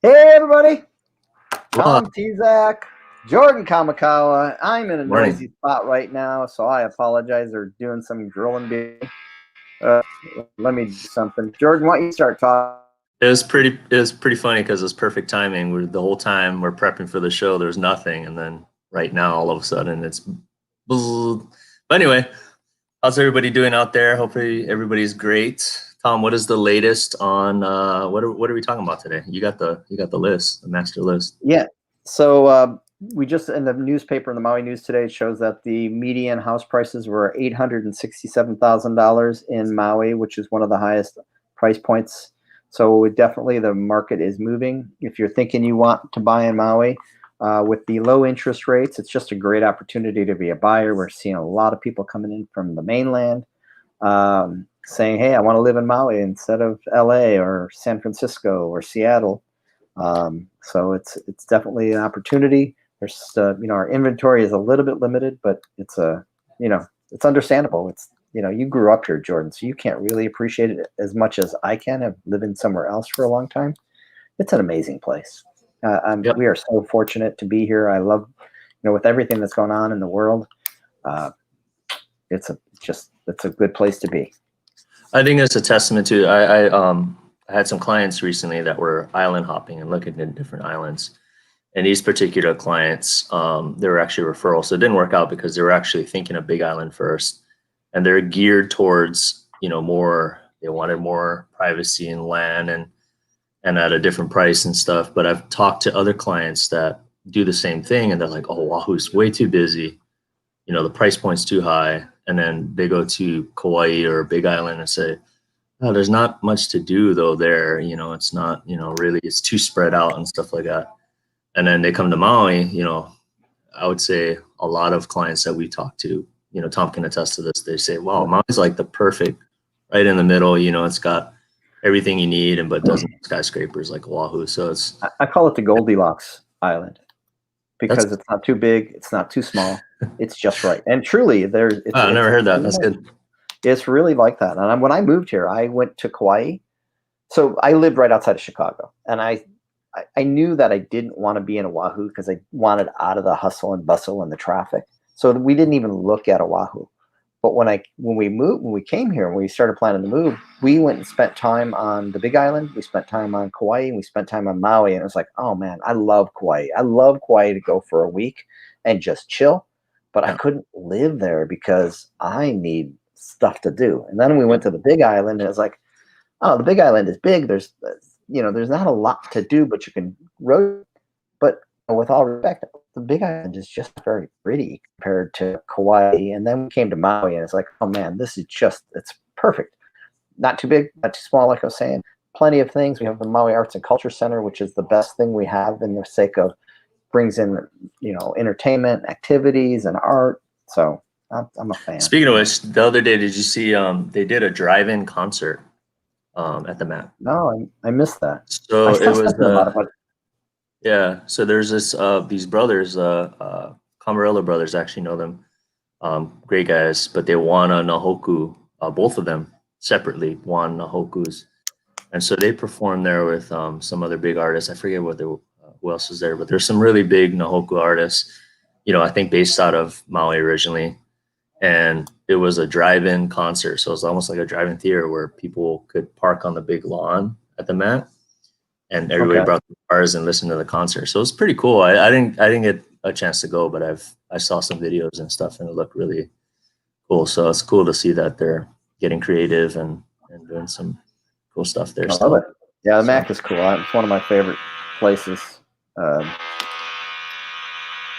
Hey everybody, Well, Tom Tezak, Jordan Kamikawa. I'm in a morning. noisy spot right now, so I apologize. They're doing some grilling beef. Uh, Let me do something. Jordan, why don't you start talking? It was pretty funny because it's perfect timing. We're the whole time we're prepping for the show. There's nothing, and then right now, all of a sudden, it's. But anyway, how's everybody doing out there? Hopefully, everybody's great. Tom, what is the latest on what are we talking about today? You got the list, the master list. Yeah. So we just in the newspaper in the Maui News today it shows that the median house prices were $867,000 in Maui, which is one of the highest price points. So definitely the market is moving. If you're thinking you want to buy in Maui, with the low interest rates, it's just a great opportunity to be a buyer. We're seeing a lot of people coming in from the mainland, saying, "Hey, I want to live in Maui instead of LA or San Francisco or Seattle." So it's definitely an opportunity. There's our inventory is a little bit limited, but it's understandable. It's you grew up here, Jordan, so you can't really appreciate it as much as I can. I've living somewhere else for a long time. It's an amazing place. We Yep. are so fortunate to be here. I love, with everything that's going on in the world, uh, it's a good place to be. I think it's a testament to I had some clients recently that were island hopping and looking at different islands. And these particular clients, they were actually referrals. So it didn't work out because they were actually thinking of Big Island first. And they're geared towards, more, they wanted more privacy and land and at a different price and stuff. But I've talked to other clients that do the same thing and they're like, oh, Oahu's way too busy. The price point's too high. And then they go to Kauai or Big Island and say, oh, there's not much to do though there. It's not, really, it's too spread out and stuff like that. And then they come to Maui, I would say a lot of clients that we talk to, Tom can attest to this. They say, wow, Maui's like the perfect right in the middle. It's got everything you need and but doesn't have skyscrapers like Oahu. So I call it the Goldilocks Island that's because it's not too big, it's not too small, it's just right. And truly, I never heard that. That's good. it's really like that. And when I moved here, I went to Kauai. So I lived right outside of Chicago, and I knew that I didn't want to be in Oahu because I wanted out of the hustle and bustle and the traffic. So we didn't even look at Oahu. But when we came here, when we started planning the move, we went and spent time on the Big Island. We spent time on Kauai, and we spent time on Maui. And it was like, oh man, I love Kauai. I love Kauai to go for a week and just chill. But I Yeah. couldn't live there because I need stuff to do. And then we went to the Big Island, and it was like, oh, the Big Island is big. There's not a lot to do, but you can road. But with all respect, the Big Island is just very pretty compared to Kauai. And then we came to Maui, and it's like, oh man, it's perfect. Not too big, not too small, like I was saying. Plenty of things. We have the Maui Arts and Culture Center, which is the best thing we have in the sake of brings in, entertainment, activities, and art. So I'm a fan. Speaking of which, the other day, did you see they did a drive-in concert at the Map? No, I missed that. I So it saw was something about it, but yeah. So there's these brothers, Camarilla brothers, actually know them. Great guys, but they won a Nahoku, both of them separately won Nahokus. And so they performed there with some other big artists. I forget who else was there, but there's some really big Nahoku artists, I think based out of Maui originally. And it was a drive-in concert. So it was almost like a drive-in theater where people could park on the big lawn at the Met and everybody okay. brought their cars and listened to the concert. So it was pretty cool. I didn't get a chance to go, but I saw some videos and stuff and it looked really cool. So it's cool to see that they're getting creative and doing some cool stuff there I love still. it. Yeah, the So Mac is cool. It's one of my favorite places. Um,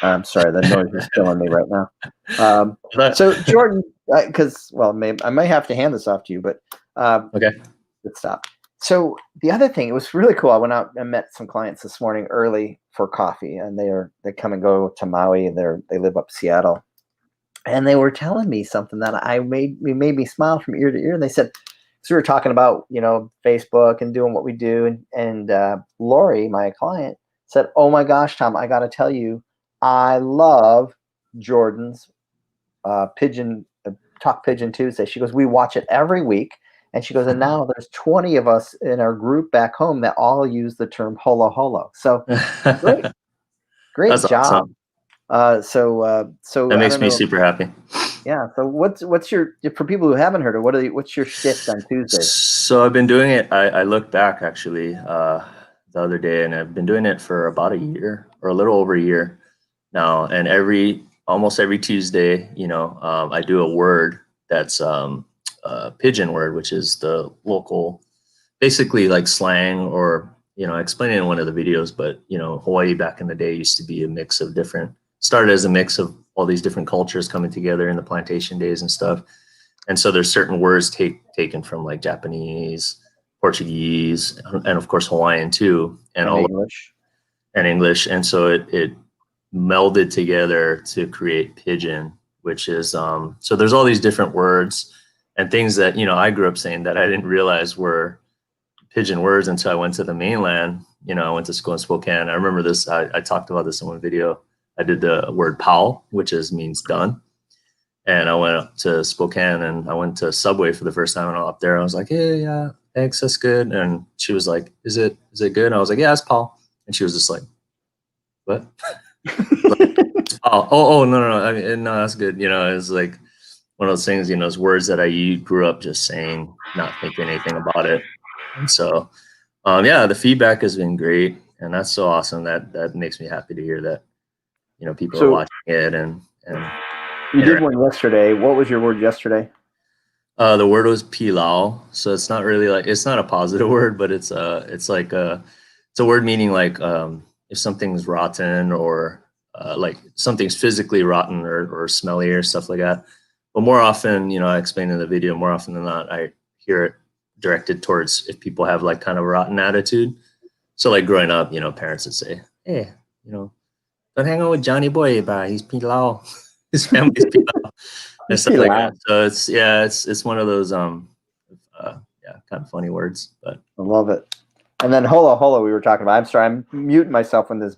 I'm sorry, the noise is killing me right now. So Jordan, because maybe I may have to hand this off to you, but okay. let's stop. So the other thing, it was really cool. I went out and met some clients this morning early for coffee, and they come and go to Maui. They live up Seattle, and they were telling me something that made me smile from ear to ear. And they said, so we were talking about Facebook and doing what we do, and Lori, my client, said, "Oh my gosh, Tom, I got to tell you, I love Jordan's pigeon Talk Pigeon Tuesday." She goes, "We watch it every week, And she goes, and now there's 20 of us in our group back home that all use the term holo holo. So great, great That's job. awesome. So That I makes don't me know. super happy. Yeah. So what's your, for people who haven't heard it, what's your shift on Tuesdays? So I've been doing it. I looked back actually the other day, and I've been doing it for about a year or a little over a year now. And almost every Tuesday, I do a word that's a pigeon word, which is the local, basically like slang, or I explained it in one of the videos. But Hawaii back in the day used to be a mix of started as a mix of all these different cultures coming together in the plantation days and stuff. And so there's certain words taken from like Japanese, Portuguese, and of course Hawaiian too, and In all English. and English. And so it melded together to create pidgin, which is so there's all these different words and things that I grew up saying that I didn't realize were pidgin words until I went to the mainland. I went to school in Spokane. I remember this. I talked about this in one video. I did the word "pau," which means done. And I went up to Spokane, and I went to Subway for the first time. And up there, I was like, "Hey, yeah, thanks, that's good." And she was like, "Is it good?" And I was like, "Yeah, it's Paul." And she was just like, "What?" Oh, no. I mean, no, that's good. It's like one of those things. Those words that I grew up just saying, not thinking anything about it. And so, yeah, the feedback has been great, and that's so awesome. That makes me happy to hear that people are So watching it and you did interact. one yesterday. What was your word yesterday? The word was pilau, so it's not really like, it's not a positive word, but it's it's a word meaning like if something's rotten, or like something's physically rotten, or smelly or stuff like that. But more often, I explained in the video, more often than not, I hear it directed towards if people have like kind of a rotten attitude. So like growing up, parents would say, "Hey, don't hang out with Johnny Boy, but he's pilau." His family's pilau and It's stuff pretty like loud. that. So it's one of those yeah, kind of funny words, but I love it. And then holo holo we were talking about. I'm sorry, I'm muting myself when this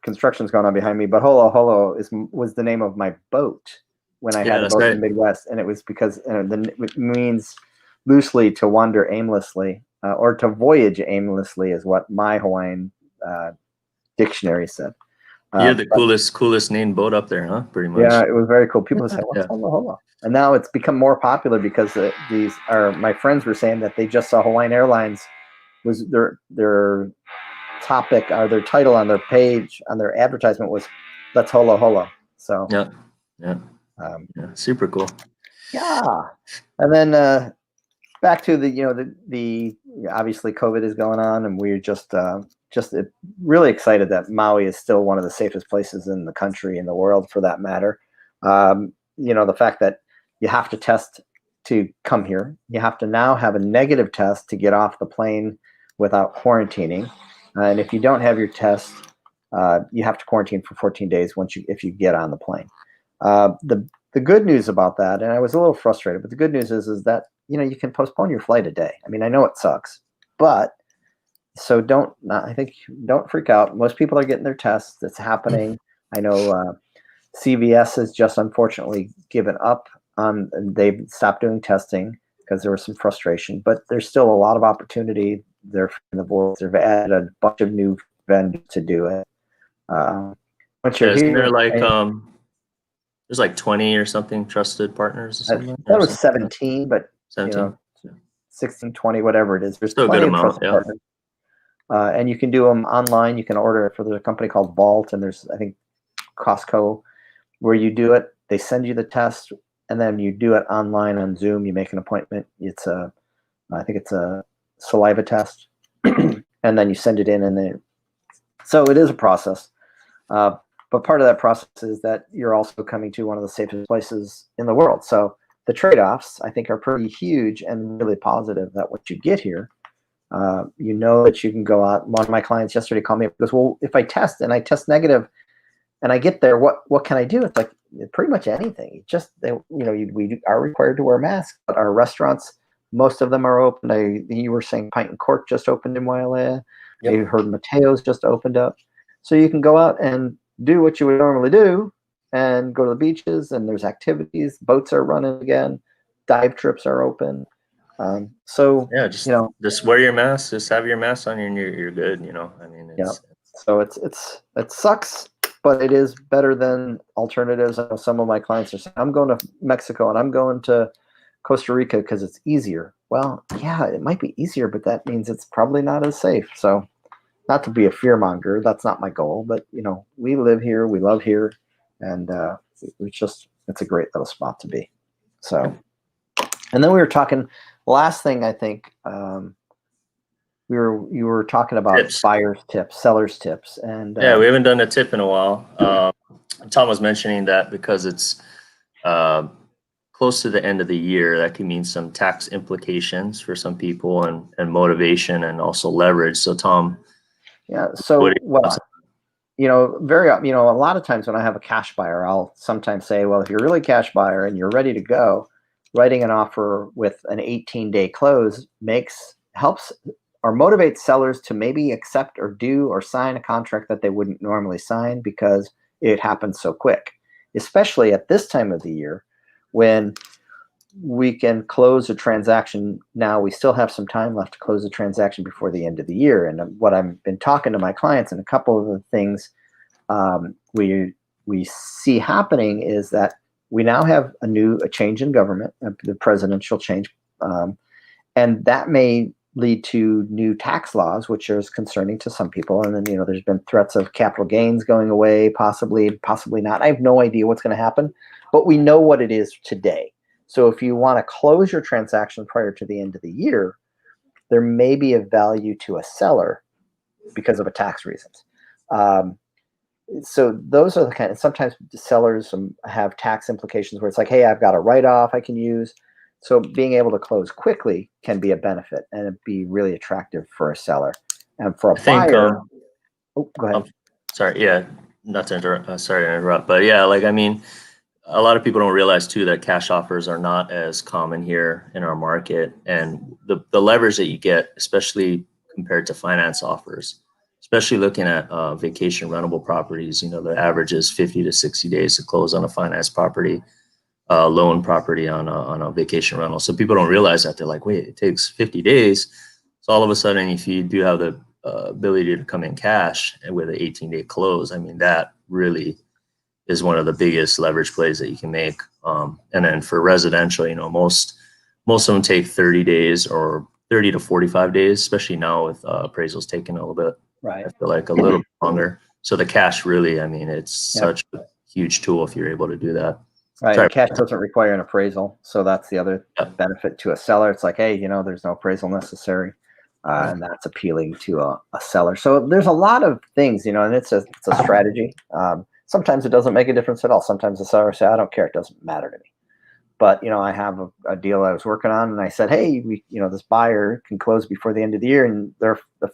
construction's going on behind me. But holo holo was the name of my boat when I yeah, had a that's boat in right. the Midwest, and it was because it means loosely to wander aimlessly, or to voyage aimlessly, is what my Hawaiian dictionary said. You're the But coolest named boat up there, huh? Pretty yeah, much. it was very cool. People say, "What's Yeah. holo holo?" And now it's become more popular because these are my friends were saying that they just saw Hawaiian Airlines was their topic or their title on their page on their advertisement was "Let's holo holo." So Yeah. Yeah. um, Yeah. Super cool. yeah, and then back to the obviously COVID is going on, and we're just really excited that Maui is still one of the safest places in the country, in the world for that matter. The fact that you have to test to come here, you have to now have a negative test to get off the plane without quarantining, and if you don't have your test, you have to quarantine for 14 days if you get on the plane. The good news about that, and I was a little frustrated, but the good news is that you can postpone your flight a day. I mean, I know it sucks, but so I think don't freak out. Most people are getting their tests. It's happening. I know CVS has just unfortunately given up on, they've stopped doing testing because there was some frustration, but there's still a lot of opportunity there in the boards. They've added a bunch of new vendors to do it. Once you're Yeah, isn't there here, like there's like 20 or something trusted partners or I something, thought it or was something like that? 17, but 17. 16, 20, whatever it is. There's Still a good plenty of amount, trusted yeah. partners. And you can do them online. You can order it for the company called Vault, and there's, I think, Costco, where you do it. They send you the test, and then you do it online on Zoom. You make an appointment. I think it's a saliva test, and then you send it in, and then so it is a process. But part of that process is that you're also coming to one of the safest places in the world. So the trade-offs, I think, are pretty huge and really positive. That once you get here, that you can go out. One of my clients yesterday called me up and goes, "Well, if I test and I test negative and I get there, what can I do?" It's like pretty much anything. We are required to wear masks, but our restaurants, most of them are open. You were saying Pint and Cork just opened in Wailea. Yep. You heard Mateo's just opened up. So you can go out and do what you would normally do and go to the beaches, and there's activities. Boats are running again. Dive trips are open. So, Yeah, you know, just wear your mask, just have your mask on, and you're good. You know, I mean, you know, so it sucks, but it is better than alternatives. I know some of my clients are saying, I'm going to Mexico and I'm going to Costa Rica because it's easier. Well, yeah, it might be easier, but that means it's probably not as safe. So, not to be a fear monger, that's not my goal, but you know, we live here, we love here, and it's a great little spot to be. So, and then we were talking. Last thing I think you were talking about tips. buyers tips, sellers tips, and Yeah, we haven't done a tip in a while. Tom was mentioning that because it's uh, close to the end of the year, that can mean some tax implications for some people and motivation and also leverage. So, Tom, yeah. So, what well, you know, a lot of times when I have a cash buyer, I'll sometimes say, well, if you're really cash buyer and you're ready to go, writing an offer with an 18-day close helps or motivates sellers to maybe accept or do or sign a contract that they wouldn't normally sign because it happens so quick, especially at this time of the year when we can close a transaction now. We still have some time left to close the transaction before the end of the year. And what I've been talking to my clients, and a couple of the things we see happening is that we now have a change in government, the presidential change, and that may lead to new tax laws, which is concerning to some people. And then, you know, there's been threats of capital gains going away, possibly not. I have no idea what's going to happen, but we know what it is today. So if you want to close your transaction prior to the end of the year, there may be a value to a seller because of a tax reasons. So those are the kind of, sometimes sellers have tax implications where it's like, hey, I've got a write-off I can use. So being able to close quickly can be a benefit and it'd be really attractive for a seller. And for a buyer, oh, go ahead. Sorry, yeah, not to interrupt. Sorry to interrupt, but yeah, like I mean, a lot of people don't realize too that cash offers are not as common here in our market, and the leverage that you get, especially compared to finance offers, especially looking at vacation rentable properties. You know, the average is 50 to 60 days to close on a finance property, loan property on a vacation rental. So people don't realize that. They're like, wait, it takes 50 days. So all of a sudden, if you do have the ability to come in cash and with an 18-day close, I mean, that really is one of the biggest leverage plays that you can make. And then for residential, you know, most of them take 30 days or 30 to 45 days, especially now with appraisals taking a little bit, right, I feel like a little longer. So the cash really, I mean, it's such a huge tool if you're able to do that. Right. Sorry. And cash doesn't require an appraisal. So that's the other benefit to a seller. It's like, hey, you know, there's no appraisal necessary. And that's appealing to a seller. So there's a lot of things, you know, and it's a strategy. Sometimes it doesn't make a difference at all. Sometimes the seller says, I don't care. It doesn't matter to me. But, you know, I have a deal I was working on and I said, hey, this buyer can close before the end of the year. And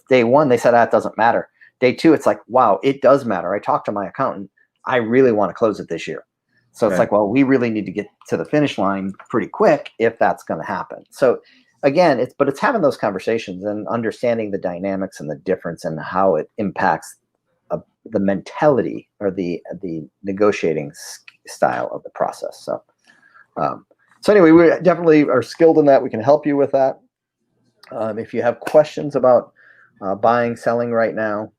day one, they said, it doesn't matter. Day two, it's like, wow, it does matter. I talked to my accountant. I really want to close it this year. So it's like, well, we really need to get to the finish line pretty quick if that's going to happen. So again, it's having those conversations and understanding the dynamics and the difference and how it impacts the mentality or the negotiating style of the process. So, so anyway, we definitely are skilled in that. We can help you with that. If you have questions about buying, selling right now,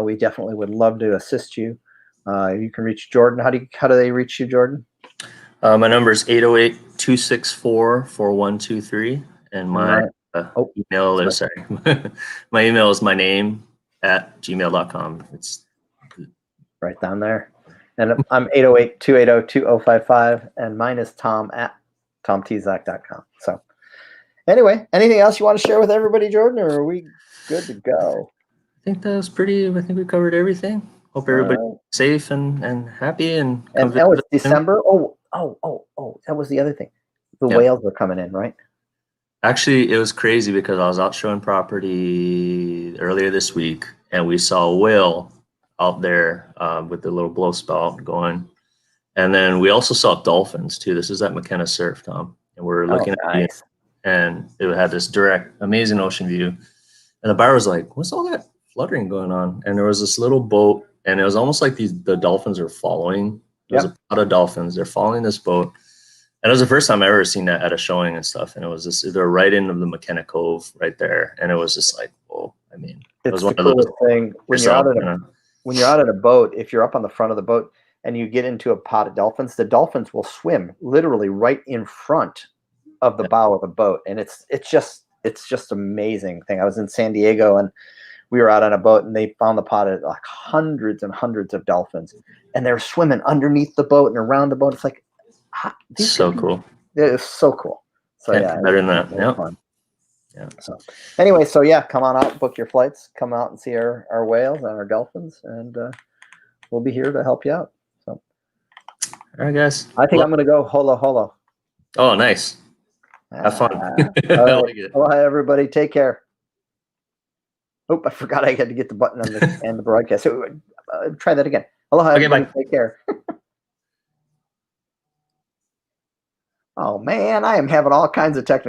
we definitely would love to assist you. You can reach Jordan. How do they reach you, Jordan? My number is 808-264-4123. And my email is, sorry, my email is my name @gmail.com. It's right down there. And I'm 808-280-2055. And mine is Tom @tomtzak.com. So anyway, anything else you want to share with everybody, Jordan, or are we good to go? I think that was I think we covered everything. Hope everybody's safe and happy and it's December. Oh, that was the other thing. The whales are coming in, right? Actually, it was crazy because I was out showing property earlier this week and we saw a whale out there with the little blow spout going. And then we also saw dolphins too. This is at McKenna Surf, Tom. And we're looking at it, and it had this direct, amazing ocean view. And the buyer was like, what's all that fluttering going on? And there was this little boat, and it was almost like the dolphins are following. There's a lot of dolphins. They're following this boat. And it was the first time I ever seen that at a showing and stuff. And it was just, they're right in the McKenna Cove right there. And it was just like, whoa, I mean, it It's was the one of those. coolest thing when you're yourself, out at you know? when you're out at a boat. If you're up on the front of the boat and you get into a pod of dolphins, the dolphins will swim literally right in front of the Yeah. bow of the boat, and it's just amazing thing. I was in San Diego and we were out on a boat, and they found the pod of like hundreds and hundreds of dolphins, and they're swimming underneath the boat and around the boat. It's like these So could be- cool. It's so cool. So Can't yeah, be better than that. it's Yeah. fun. Yeah. So anyway, so yeah, come on out, book your flights, come out and see our whales and our dolphins, and we'll be here to help you out. So All right, guys. I think I'm gonna go holo. Oh, nice. Have fun. All I right. like it. Aloha, everybody. Take care. Oh, I forgot I had to get the button on the and the broadcast. So, try that again. Aloha, Okay, everybody. bye. Take care. Oh man, I am having all kinds of technical